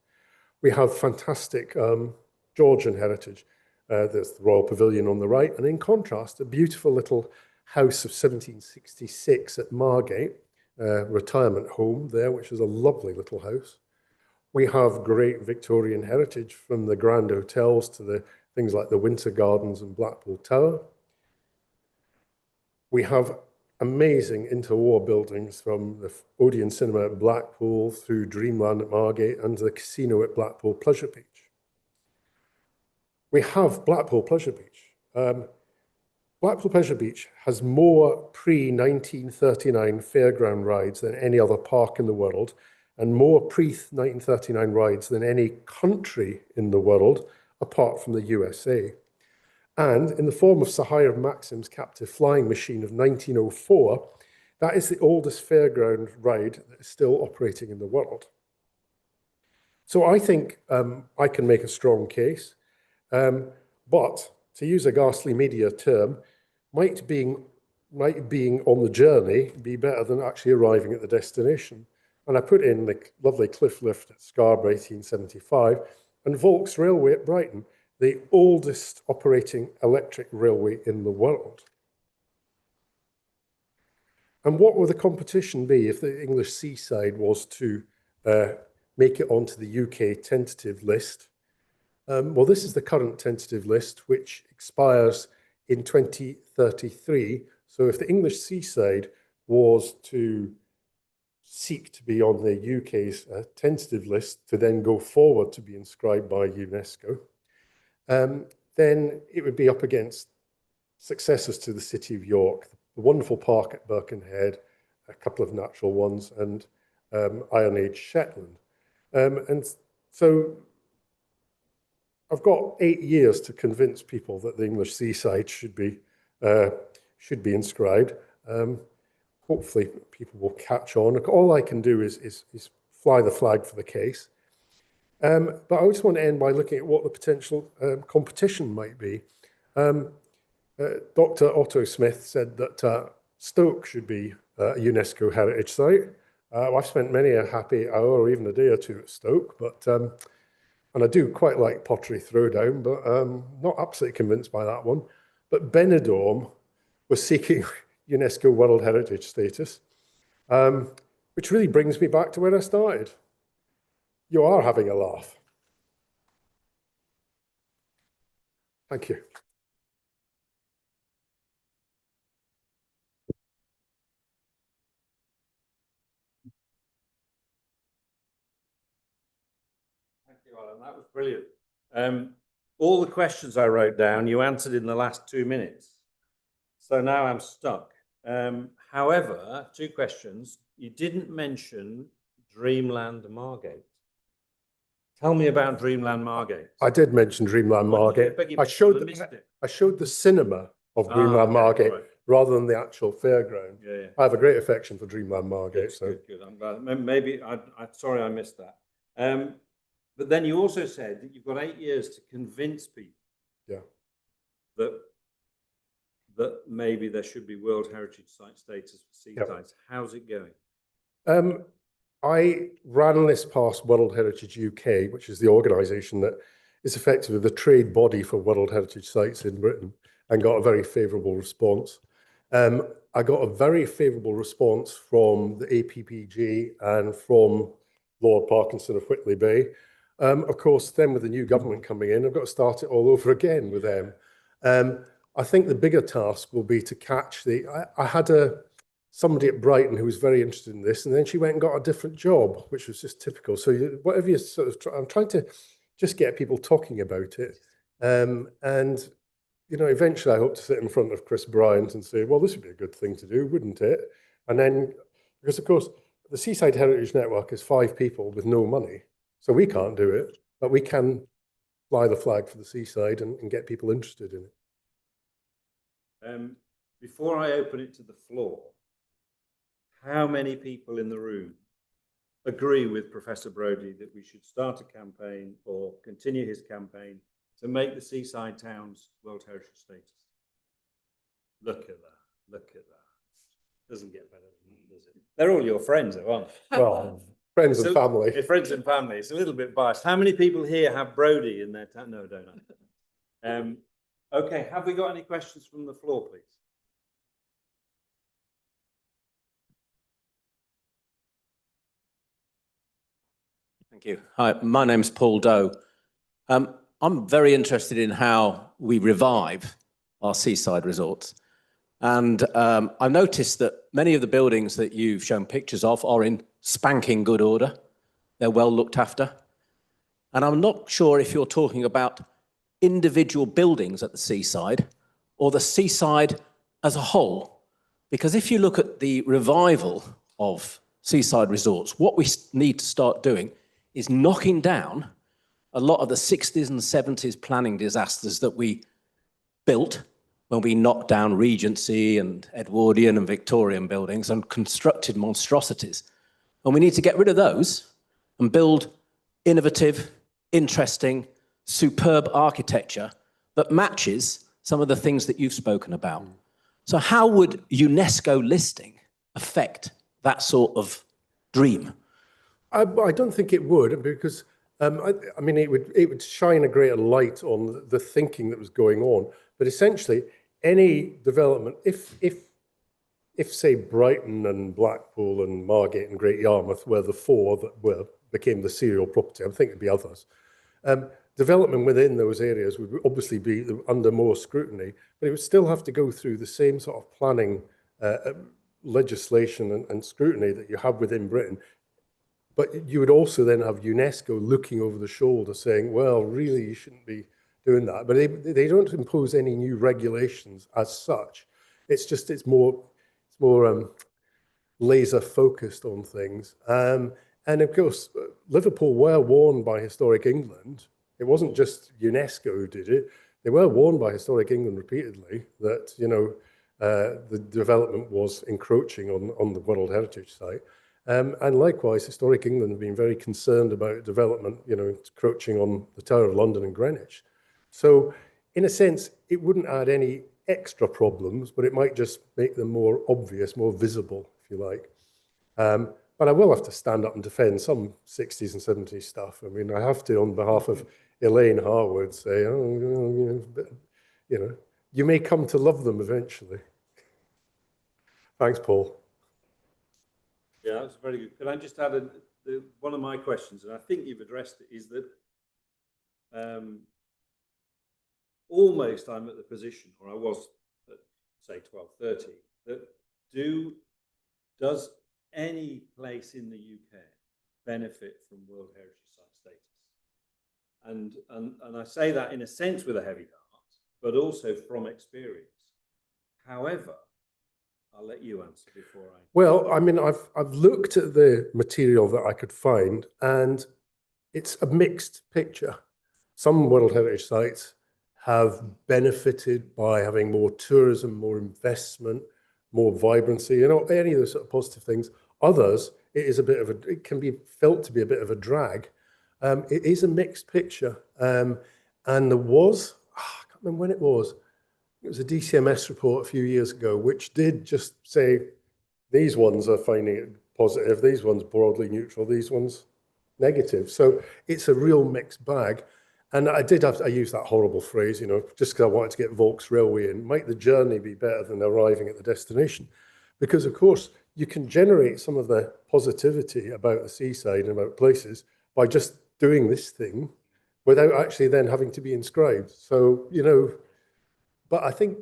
We have fantastic Georgian heritage. There's the Royal Pavilion on the right, and in contrast, a beautiful little house of 1766 at Margate, retirement home there, which is a lovely little house. We have great Victorian heritage, from the grand hotels to the things like the Winter Gardens and Blackpool Tower. We have amazing interwar buildings, from the Odeon Cinema at Blackpool through Dreamland at Margate and the casino at Blackpool Pleasure Beach. We have Blackpool Pleasure Beach. Blackpool Pleasure Beach has more pre-1939 fairground rides than any other park in the world, and more pre-1939 rides than any country in the world, apart from the USA. And in the form of Sir Hiram Maxim's captive flying machine of 1904, that is the oldest fairground ride that is still operating in the world. So I think I can make a strong case, but to use a ghastly media term, might being on the journey be better than actually arriving at the destination. And I put in the lovely cliff lift at Scarborough, 1875, and Volks Railway at Brighton, the oldest operating electric railway in the world. And what would the competition be if the English seaside was to make it onto the UK tentative list? Well, this is the current tentative list, which expires in 2033. So if the English seaside was to seek to be on the UK's tentative list to then go forward to be inscribed by UNESCO, then it would be up against successors to the City of York, the wonderful park at Birkenhead, a couple of natural ones, and Iron Age Shetland. And so I've got 8 years to convince people that the English seaside should be inscribed. Hopefully people will catch on. All I can do is fly the flag for the case. But I just want to end by looking at what the potential competition might be. Dr. Otto Smith said that Stoke should be a UNESCO heritage site. I've spent many a happy hour or even a day or two at Stoke, but and I do quite like Pottery Throwdown, but not absolutely convinced by that one. But Benidorm was seeking UNESCO World Heritage status, which really brings me back to where I started. You are having a laugh. Thank you. Thank you, Allan. That was brilliant. All the questions I wrote down, you answered in the last 2 minutes. So now I'm stuck. However, 2 questions. You didn't mention Dreamland Margate. Tell me about Dreamland Margate. I did mention Dreamland Margate. I showed the cinema of Dreamland Margate, right, rather than the actual fairground. Yeah. I have a great affection for Dreamland Margate. Good. I'm glad. Maybe I'm sorry I missed that. But then you also said that you've got 8 years to convince people. Yeah. That maybe there should be World Heritage Site status for seasides. Yep. How's it going? I ran this past World Heritage UK, which is the organisation that is effectively the trade body for World Heritage Sites in Britain, and got a very favourable response. I got a very favourable response from the APPG and from Lord Parkinson of Whitley Bay. Of course, then with the new government coming in, I've got to start it all over again with them. I think the bigger task will be to catch I had somebody at Brighton who was very interested in this, and then she went and got a different job, which was just typical. So whatever you sort of I'm trying to just get people talking about it. And, you know, eventually I hope to sit in front of Chris Bryant and say, well, this would be a good thing to do, wouldn't it? And then, because of course, the Seaside Heritage Network is 5 people with no money. So we can't do it, but we can fly the flag for the seaside and get people interested in it. Before I open it to the floor, how many people in the room agree with Professor Brodie that we should start a campaign or continue his campaign to make the seaside towns World Heritage status. Look at that. Look at that. Doesn't get better than that, does it? They're all your friends, though, aren't they? Well, friends and family. Friends and family. It's a little bit biased. How many people here have Brodie in their town? No, don't know. Okay, have we got any questions from the floor, please? Thank you. Hi, my name's Paul Doe. I'm very interested in how we revive our seaside resorts. And I've noticed that many of the buildings that you've shown pictures of are in spanking good order. They're well looked after. And I'm not sure if you're talking about individual buildings at the seaside or the seaside as a whole. Because if you look at the revival of seaside resorts, what we need to start doing is knocking down a lot of the 60s and 70s planning disasters that we built when we knocked down Regency and Edwardian and Victorian buildings and constructed monstrosities. And we need to get rid of those and build innovative, interesting, superb architecture that matches some of the things that you've spoken about. So how would UNESCO listing affect that sort of dream? I don't think it would, because I mean, it would shine a greater light on the thinking that was going on. But essentially, any development, if say Brighton and Blackpool and Margate and Great Yarmouth were the four that became the serial property, I think there'd be others. Development within those areas would obviously be under more scrutiny, but it would still have to go through the same sort of planning legislation and scrutiny that you have within Britain. But you would also then have UNESCO looking over the shoulder saying, well, really, you shouldn't be doing that. But they don't impose any new regulations as such. It's just, it's more laser focused on things. And of course, Liverpool were warned by Historic England. It wasn't just UNESCO who did it. They were warned by Historic England repeatedly that, you know, the development was encroaching on the World Heritage Site. And likewise, Historic England have been very concerned about development, you know, encroaching on the Tower of London and Greenwich. So, in a sense, it wouldn't add any extra problems, but it might just make them more obvious, more visible, if you like. But I will have to stand up and defend some 60s and 70s stuff. I mean, I have to, on behalf of Elaine Harwood, say, oh, you know, you may come to love them eventually. Thanks, Paul. Yeah, that's very good. Can I just add one of my questions, and I think you've addressed it, is that almost I'm at the position, or I was at, say, 12:30, that does any place in the UK benefit from World Heritage Site status? And I say that in a sense with a heavy heart, but also from experience. However, I'll let you answer before I... Well, I mean, I've looked at the material that I could find, and it's a mixed picture. Some World Heritage Sites have benefited by having more tourism, more investment, more vibrancy, you know, any of those sort of positive things. Others, it can be felt to be a bit of a drag. It is a mixed picture. And there was, I can't remember when it was a DCMS report a few years ago, which did just say, these ones are finding it positive, these ones broadly neutral, these ones negative. So it's a real mixed bag. And I used that horrible phrase, you know, just because I wanted to get Volks Railway in, might the journey be better than arriving at the destination? Because of course, you can generate some of the positivity about the seaside and about places by just doing this thing without actually then having to be inscribed. So, you know, but I think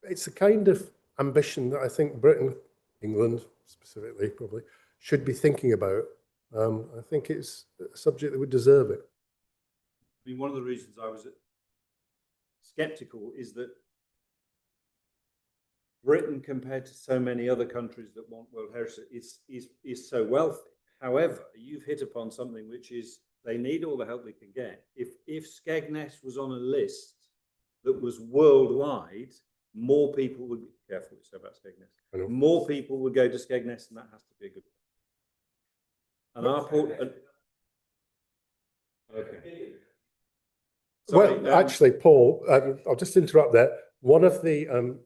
it's a kind of ambition that I think Britain, England specifically probably, should be thinking about. I think it's a subject that would deserve it. I mean, one of the reasons I was sceptical is that Britain, compared to so many other countries that want World Heritage, is so wealthy. However, you've hit upon something which is they need all the help they can get. If Skegness was on a list that was worldwide, more people would be careful what you say about Skegness. More people would go to Skegness, and that has to be a good thing. And our port. Okay. Sorry, Well, actually, Paul, I'll just interrupt there. One of the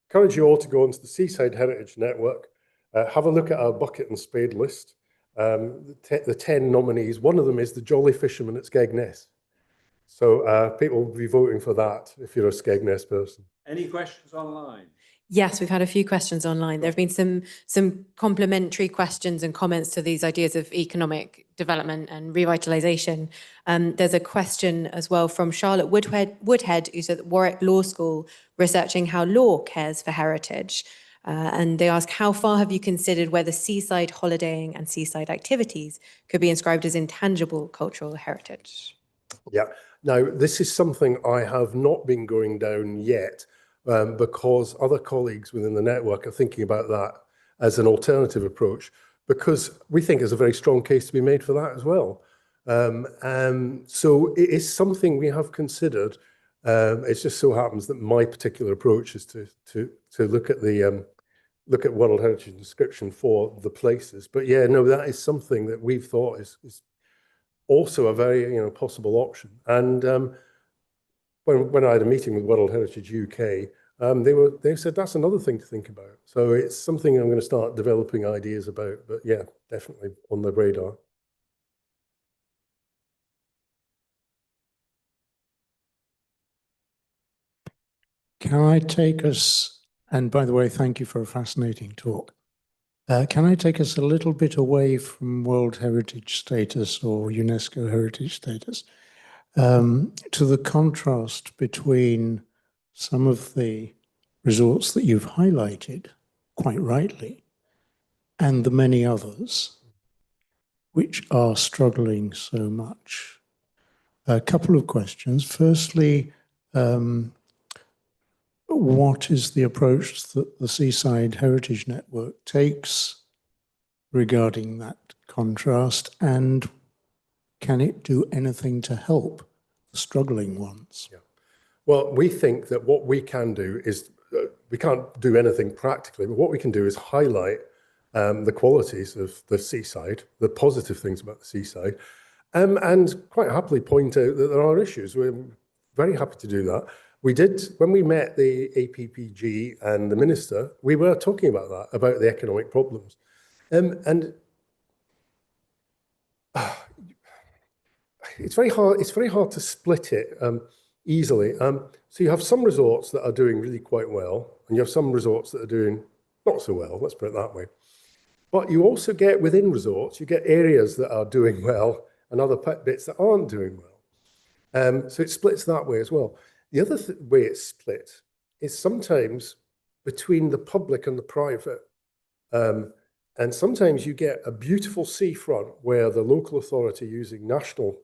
encourage you all to go onto the Seaside Heritage Network, have a look at our bucket and spade list. The 10 nominees, one of them is the Jolly Fisherman at Skegness. So people will be voting for that if you're a Skegness person. Any questions online? Yes, we've had a few questions online. There have been some complementary questions and comments to these ideas of economic development and revitalisation. There's a question as well from Charlotte Woodhead, who's at Warwick Law School, researching how law cares for heritage. And they ask, how far have you considered whether seaside holidaying and seaside activities could be inscribed as intangible cultural heritage? Yeah. Now, this is something I have not been going down yet. Because other colleagues within the network are thinking about that as an alternative approach, because we think there's a very strong case to be made for that as well. So it is something we have considered. It just so happens that my particular approach is to look at the look at World Heritage inscription for the places. But yeah, no, that is something that we've thought is also a very possible option. And when I had a meeting with World Heritage UK, they said that's another thing to think about. So it's something I'm going to start developing ideas about. But yeah, definitely on the radar. Can I take us, and by the way, thank you for a fascinating talk. Can I take us a little bit away from World Heritage status or UNESCO heritage status to the contrast between some of the resorts that you've highlighted, quite rightly, and the many others which are struggling so much? A couple of questions. Firstly, what is the approach that the Seaside Heritage Network takes regarding that contrast, and can it do anything to help the struggling ones? Yeah. Well, we think that what we can do is, we can't do anything practically, but what we can do is highlight the qualities of the seaside, the positive things about the seaside, and quite happily point out that there are issues. We're very happy to do that. We did, when we met the APPG and the minister, we were talking about that, about the economic problems. And it's very hard to split it easily. So you have some resorts that are doing really quite well, and you have some resorts that are doing not so well, let's put it that way. But you also get, within resorts, you get areas that are doing well and other bits that aren't doing well. So it splits that way as well. The other way it's split is sometimes between the public and the private. And sometimes you get a beautiful seafront where the local authority, using national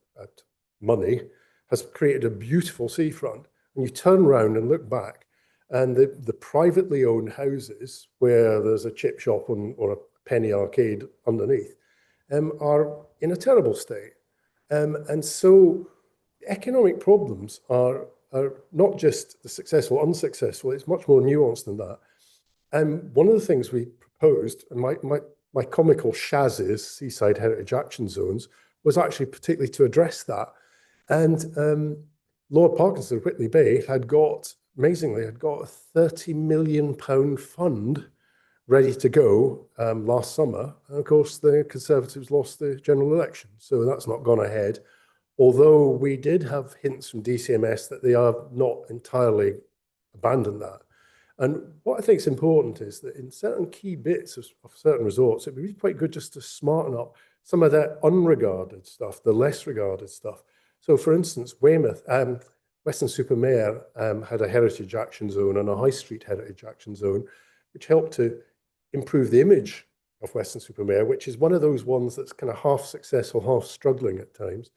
money, has created a beautiful seafront. And you turn around and look back, and the privately owned houses where there's a chip shop or a penny arcade underneath are in a terrible state. And so economic problems are not just the successful, unsuccessful, it's much more nuanced than that. And one of the things we proposed, and my comical Shaz's Seaside Heritage Action Zones, was actually particularly to address that. And Lord Parkinson of Whitley Bay amazingly had got a £30 million fund ready to go last summer. And of course, the Conservatives lost the general election, so that's not gone ahead. Although we did have hints from DCMS that they have not entirely abandoned that. And what I think is important is that in certain key bits of certain resorts, it'd be really quite good just to smarten up some of that unregarded stuff, the less regarded stuff. So for instance, Weymouth, Weston-super-Mare had a heritage action zone and a high street heritage action zone, which helped to improve the image of Weston-super-Mare, which is one of those ones that's kind of half successful, half struggling at times.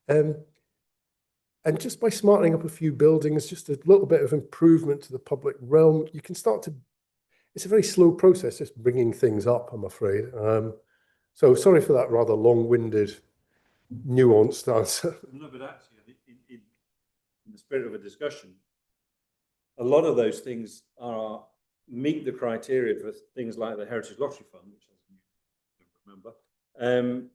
And just by smartening up a few buildings, just a little bit of improvement to the public realm, you can start to, it's a very slow process, just bringing things up, I'm afraid. So sorry for that rather long-winded, nuanced answer. No, but actually, in the spirit of a discussion, a lot of those things meet the criteria for things like the Heritage Lottery Fund, which I don't remember.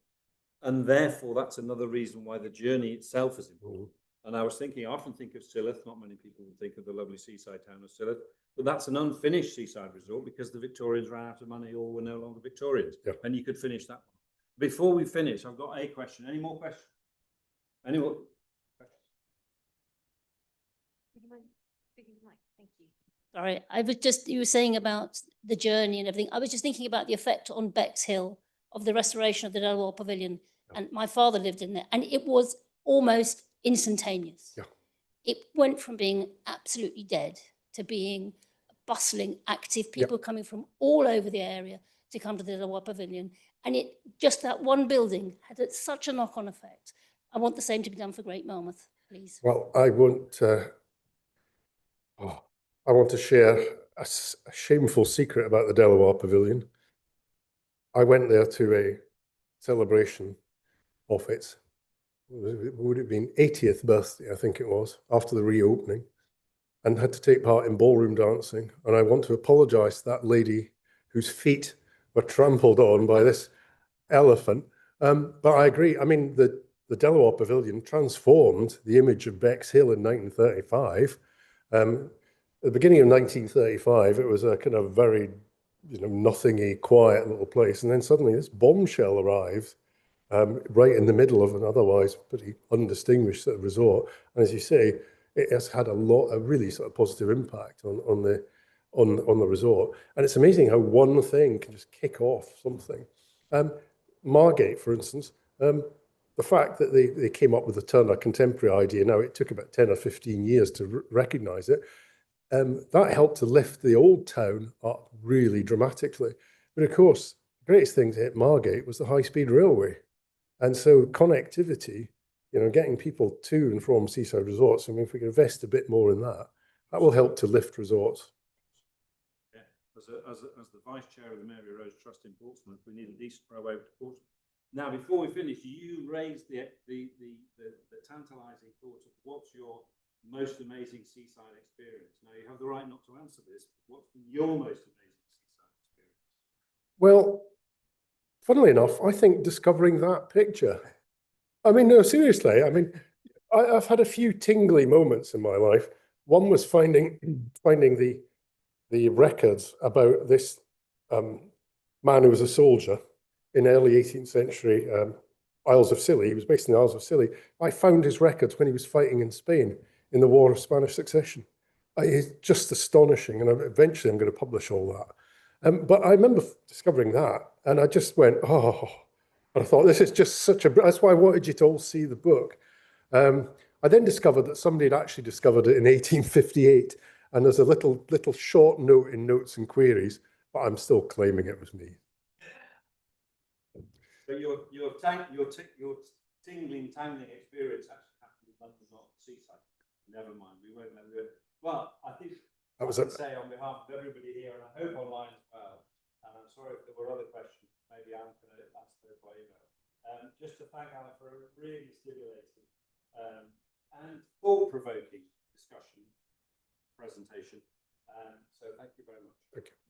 And therefore, that's another reason why the journey itself is important. And I was thinking, I often think of Sillith, not many people would think of the lovely seaside town of Sillith, but that's an unfinished seaside resort because the Victorians ran out of money or were no longer Victorians. Yeah. And you could finish that one. Before we finish, I've got a question. Any more questions? Any more? Thank you. Sorry, I was just, you were saying about the journey and everything. I was just thinking about the effect on Bexhill of the restoration of the Delaware Pavilion. And my father lived in there, and it was almost instantaneous. Yeah. It went from being absolutely dead to being bustling, active, people coming from all over the area to come to the Delaware Pavilion. And it just that one building had such a knock-on effect. I want the same to be done for Great Yarmouth, please. Well, I want to share a shameful secret about the Delaware Pavilion. I went there to a celebration of its, would it have been 80th birthday, I think it was, after the reopening, and had to take part in ballroom dancing. And I want to apologise to that lady whose feet were trampled on by this elephant. But I agree. I mean, the Delaware Pavilion transformed the image of Bexhill in 1935. At the beginning of 1935, it was a kind of very, nothingy, quiet little place. And then suddenly this bombshell arrived right in the middle of an otherwise pretty undistinguished sort of resort. And as you say, it has had a really sort of positive impact on the resort. And it's amazing how one thing can just kick off something. Margate, for instance, the fact that they came up with the Turner contemporary idea, now it took about 10 or 15 years to recognise it, that helped to lift the old town up really dramatically. But of course, the greatest thing to hit Margate was the high-speed railway. And so connectivity, getting people to and from seaside resorts, I mean, if we can invest a bit more in that, that will help to lift resorts. Yeah, as the Vice Chair of the Mary Rose Trust in Portsmouth, we need a decent row over to Portsmouth. Now, before we finish, you raised the tantalising thought of what's your most amazing seaside experience. Now, you have the right not to answer this, but what's been your most amazing seaside experience? Well, funnily enough, I think discovering that picture. I mean, no, seriously, I mean, I've had a few tingly moments in my life. One was finding the records about this man who was a soldier in early 18th century Isles of Scilly. He was based in the Isles of Scilly. I found his records when he was fighting in Spain in the War of Spanish Succession. It's just astonishing, and eventually I'm going to publish all that. But I remember discovering that, and I just went, oh, and I thought, this is just such a, that's why I wanted you to all see the book. I then discovered that somebody had actually discovered it in 1858, and there's a little short note in Notes and Queries, but I'm still claiming it was me. So your tingling, tangling experience actually happened in London, not Seaside. Never mind, we won't know it. Well, I think That was I can say on behalf of everybody here, and I hope online as well, and I'm sorry if there were other questions, maybe Alan can answer those by email. Just to thank Alan for a really stimulating and thought-provoking discussion, presentation. So thank you very much. Thank you.